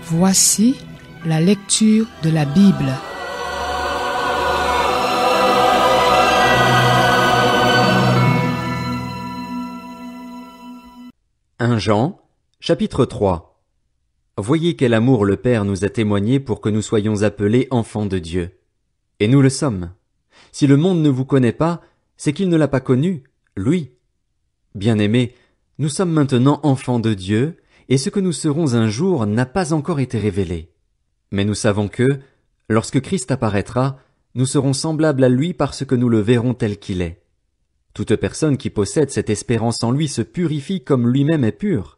Voici la lecture de la Bible. Jean, chapitre 3. Voyez quel amour le Père nous a témoigné pour que nous soyons appelés enfants de Dieu. Et nous le sommes. Si le monde ne vous connaît pas, c'est qu'il ne l'a pas connu, lui. Bien-aimés, nous sommes maintenant enfants de Dieu, et ce que nous serons un jour n'a pas encore été révélé. Mais nous savons que, lorsque Christ apparaîtra, nous serons semblables à lui parce que nous le verrons tel qu'il est. Toute personne qui possède cette espérance en lui se purifie comme lui-même est pur.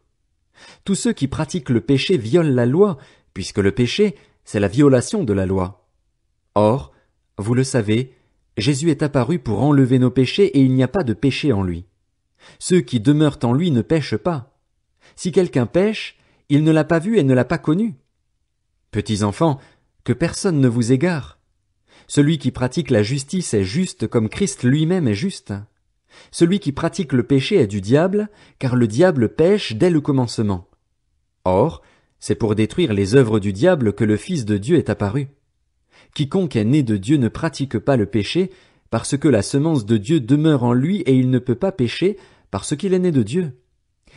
Tous ceux qui pratiquent le péché violent la loi, puisque le péché, c'est la violation de la loi. Or, vous le savez, Jésus est apparu pour enlever nos péchés et il n'y a pas de péché en lui. Ceux qui demeurent en lui ne pêchent pas. Si quelqu'un pêche, il ne l'a pas vu et ne l'a pas connu. Petits enfants, que personne ne vous égare. Celui qui pratique la justice est juste comme Christ lui-même est juste. Celui qui pratique le péché est du diable, car le diable pêche dès le commencement. Or, c'est pour détruire les œuvres du diable que le Fils de Dieu est apparu. Quiconque est né de Dieu ne pratique pas le péché, parce que la semence de Dieu demeure en lui et il ne peut pas pécher, parce qu'il est né de Dieu.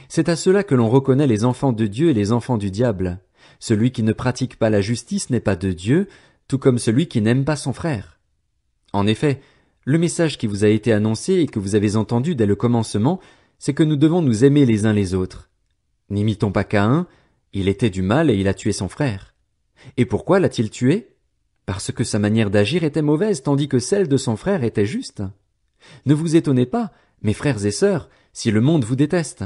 C'est à cela que l'on reconnaît les enfants de Dieu et les enfants du diable. Celui qui ne pratique pas la justice n'est pas de Dieu, tout comme celui qui n'aime pas son frère. En effet, le message qui vous a été annoncé et que vous avez entendu dès le commencement, c'est que nous devons nous aimer les uns les autres. N'imitons pas Caïn, il était du mal et il a tué son frère. Et pourquoi l'a-t-il tué? Parce que sa manière d'agir était mauvaise tandis que celle de son frère était juste. Ne vous étonnez pas, mes frères et sœurs, si le monde vous déteste.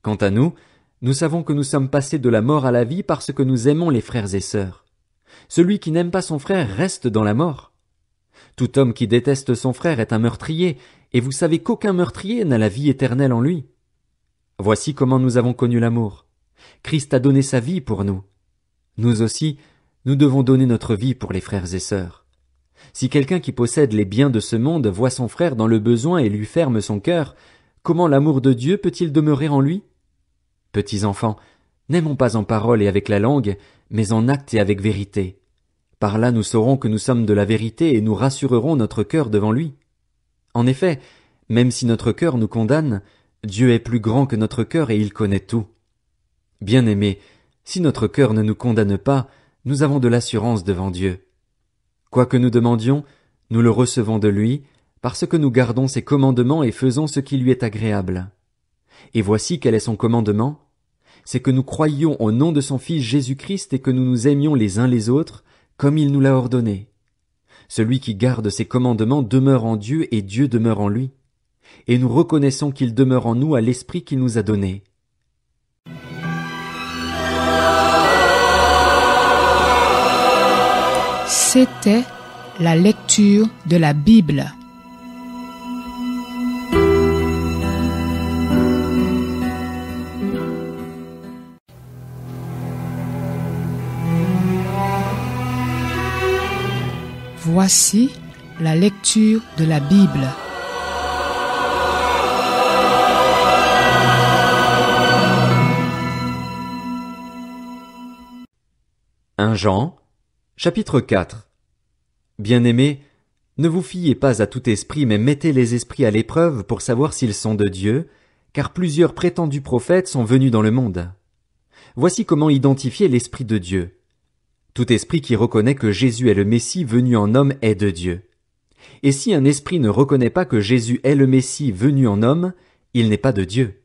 Quant à nous, nous savons que nous sommes passés de la mort à la vie parce que nous aimons les frères et sœurs. Celui qui n'aime pas son frère reste dans la mort. Tout homme qui déteste son frère est un meurtrier, et vous savez qu'aucun meurtrier n'a la vie éternelle en lui. Voici comment nous avons connu l'amour. Christ a donné sa vie pour nous. Nous aussi, nous devons donner notre vie pour les frères et sœurs. Si quelqu'un qui possède les biens de ce monde voit son frère dans le besoin et lui ferme son cœur, comment l'amour de Dieu peut-il demeurer en lui? Petits enfants, n'aimons pas en parole et avec la langue, mais en acte et avec vérité. Par là nous saurons que nous sommes de la vérité et nous rassurerons notre cœur devant lui. En effet, même si notre cœur nous condamne, Dieu est plus grand que notre cœur et il connaît tout. Bien-aimés, si notre cœur ne nous condamne pas, nous avons de l'assurance devant Dieu. Quoi que nous demandions, nous le recevons de lui, parce que nous gardons ses commandements et faisons ce qui lui est agréable. Et voici quel est son commandement, c'est que nous croyions au nom de son Fils Jésus-Christ et que nous nous aimions les uns les autres, comme il nous l'a ordonné. Celui qui garde ses commandements demeure en Dieu et Dieu demeure en lui. Et nous reconnaissons qu'il demeure en nous à l'Esprit qu'il nous a donné. C'était la lecture de la Bible. Voici la lecture de la Bible. Jean, chapitre 4. Bien-aimés, ne vous fiez pas à tout esprit, mais mettez les esprits à l'épreuve pour savoir s'ils sont de Dieu, car plusieurs prétendus prophètes sont venus dans le monde. Voici comment identifier l'Esprit de Dieu. Tout esprit qui reconnaît que Jésus est le Messie venu en homme est de Dieu. Et si un esprit ne reconnaît pas que Jésus est le Messie venu en homme, il n'est pas de Dieu.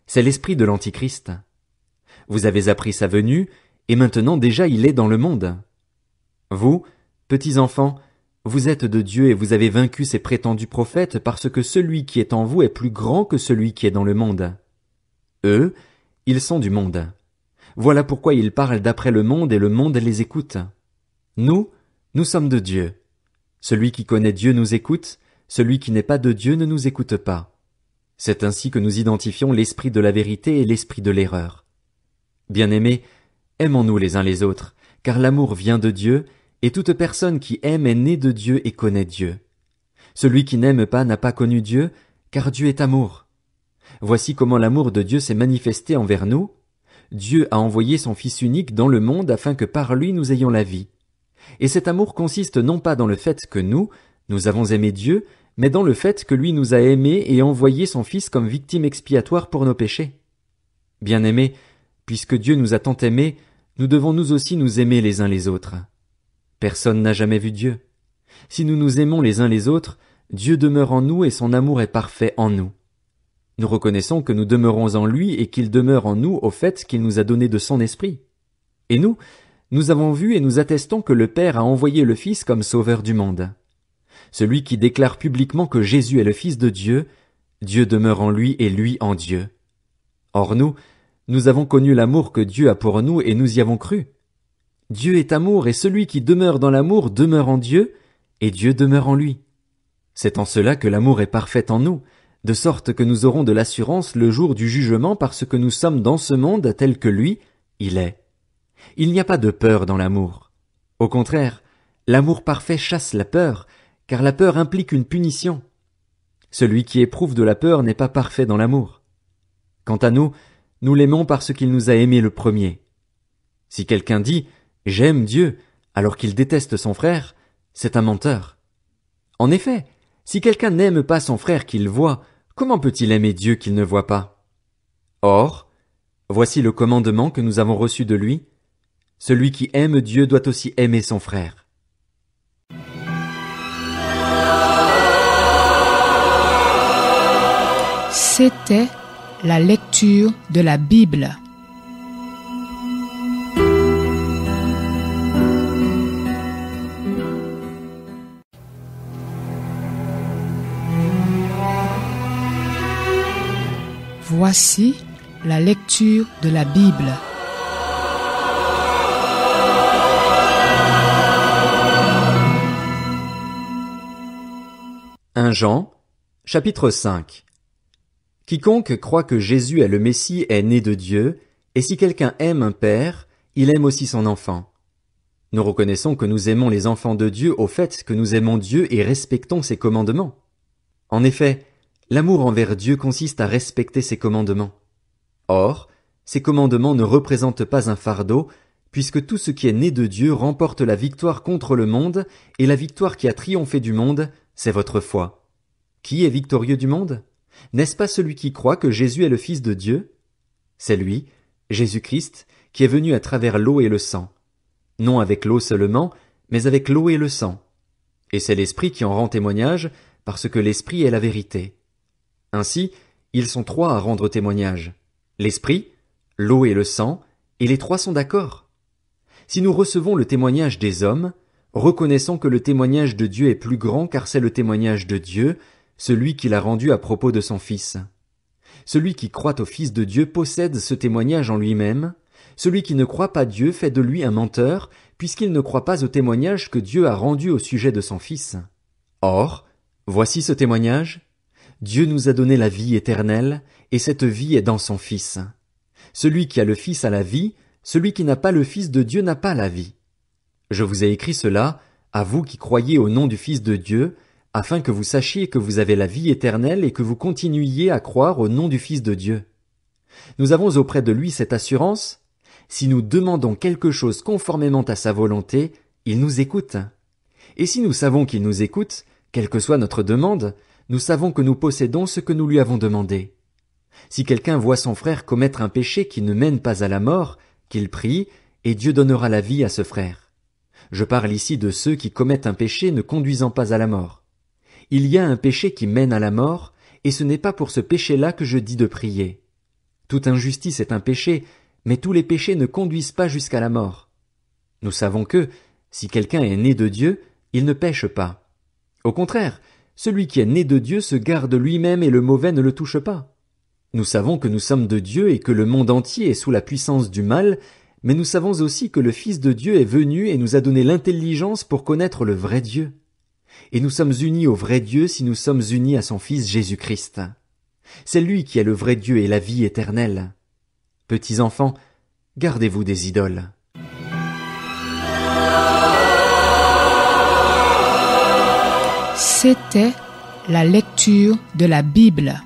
C'est l'esprit de l'Antichrist. Vous avez appris sa venue, et maintenant déjà il est dans le monde. Vous, petits enfants, vous êtes de Dieu et vous avez vaincu ces prétendus prophètes parce que celui qui est en vous est plus grand que celui qui est dans le monde. Eux, ils sont du monde. Voilà pourquoi ils parlent d'après le monde et le monde les écoute. Nous sommes de Dieu. Celui qui connaît Dieu nous écoute, celui qui n'est pas de Dieu ne nous écoute pas. C'est ainsi que nous identifions l'esprit de la vérité et l'esprit de l'erreur. Bien-aimés, aimons-nous les uns les autres, car l'amour vient de Dieu, et toute personne qui aime est née de Dieu et connaît Dieu. Celui qui n'aime pas n'a pas connu Dieu, car Dieu est amour. Voici comment l'amour de Dieu s'est manifesté envers nous. Dieu a envoyé son Fils unique dans le monde afin que par lui nous ayons la vie. Et cet amour consiste non pas dans le fait que nous avons aimé Dieu, mais dans le fait que lui nous a aimés et envoyé son Fils comme victime expiatoire pour nos péchés. Bien-aimés, puisque Dieu nous a tant aimés, nous devons nous aussi nous aimer les uns les autres. Personne n'a jamais vu Dieu. Si nous nous aimons les uns les autres, Dieu demeure en nous et son amour est parfait en nous. Nous reconnaissons que nous demeurons en lui et qu'il demeure en nous au fait qu'il nous a donné de son esprit. Et nous avons vu et nous attestons que le Père a envoyé le Fils comme sauveur du monde. Celui qui déclare publiquement que Jésus est le Fils de Dieu, Dieu demeure en lui et lui en Dieu. Or nous avons connu l'amour que Dieu a pour nous et nous y avons cru. Dieu est amour et celui qui demeure dans l'amour demeure en Dieu et Dieu demeure en lui. C'est en cela que l'amour est parfait en nous, de sorte que nous aurons de l'assurance le jour du jugement parce que nous sommes dans ce monde tel que lui, il est. Il n'y a pas de peur dans l'amour. Au contraire, l'amour parfait chasse la peur, car la peur implique une punition. Celui qui éprouve de la peur n'est pas parfait dans l'amour. Quant à nous l'aimons parce qu'il nous a aimés le premier. Si quelqu'un dit « J'aime Dieu » alors qu'il déteste son frère, c'est un menteur. En effet, si quelqu'un n'aime pas son frère qu'il voit, comment peut-il aimer Dieu qu'il ne voit pas? Or, voici le commandement que nous avons reçu de lui. Celui qui aime Dieu doit aussi aimer son frère. C'était la lecture de la Bible. Voici la lecture de la Bible. Jean, chapitre 5. Quiconque croit que Jésus est le Messie est né de Dieu, et si quelqu'un aime un père, il aime aussi son enfant. Nous reconnaissons que nous aimons les enfants de Dieu au fait que nous aimons Dieu et respectons ses commandements. En effet, l'amour envers Dieu consiste à respecter ses commandements. Or, ces commandements ne représentent pas un fardeau, puisque tout ce qui est né de Dieu remporte la victoire contre le monde, et la victoire qui a triomphé du monde, c'est votre foi. Qui est victorieux du monde? N'est-ce pas celui qui croit que Jésus est le Fils de Dieu? C'est lui, Jésus-Christ, qui est venu à travers l'eau et le sang. Non avec l'eau seulement, mais avec l'eau et le sang. Et c'est l'Esprit qui en rend témoignage, parce que l'Esprit est la vérité. Ainsi, ils sont trois à rendre témoignage. L'Esprit, l'eau et le sang, et les trois sont d'accord. Si nous recevons le témoignage des hommes, reconnaissons que le témoignage de Dieu est plus grand car c'est le témoignage de Dieu, celui qu'il a rendu à propos de son Fils. Celui qui croit au Fils de Dieu possède ce témoignage en lui-même. Celui qui ne croit pas Dieu fait de lui un menteur, puisqu'il ne croit pas au témoignage que Dieu a rendu au sujet de son Fils. Or, voici ce témoignage. Dieu nous a donné la vie éternelle, et cette vie est dans son Fils. Celui qui a le Fils a la vie, celui qui n'a pas le Fils de Dieu n'a pas la vie. Je vous ai écrit cela, à vous qui croyez au nom du Fils de Dieu, afin que vous sachiez que vous avez la vie éternelle et que vous continuiez à croire au nom du Fils de Dieu. Nous avons auprès de lui cette assurance, si nous demandons quelque chose conformément à sa volonté, il nous écoute. Et si nous savons qu'il nous écoute, quelle que soit notre demande, nous savons que nous possédons ce que nous lui avons demandé. Si quelqu'un voit son frère commettre un péché qui ne mène pas à la mort, qu'il prie, et Dieu donnera la vie à ce frère. Je parle ici de ceux qui commettent un péché ne conduisant pas à la mort. Il y a un péché qui mène à la mort, et ce n'est pas pour ce péché-là que je dis de prier. Toute injustice est un péché, mais tous les péchés ne conduisent pas jusqu'à la mort. Nous savons que, si quelqu'un est né de Dieu, il ne pêche pas. Au contraire, celui qui est né de Dieu se garde lui-même et le mauvais ne le touche pas. Nous savons que nous sommes de Dieu et que le monde entier est sous la puissance du mal, mais nous savons aussi que le Fils de Dieu est venu et nous a donné l'intelligence pour connaître le vrai Dieu. Et nous sommes unis au vrai Dieu si nous sommes unis à son Fils Jésus-Christ. C'est lui qui est le vrai Dieu et la vie éternelle. Petits enfants, gardez-vous des idoles. C'était la lecture de la Bible.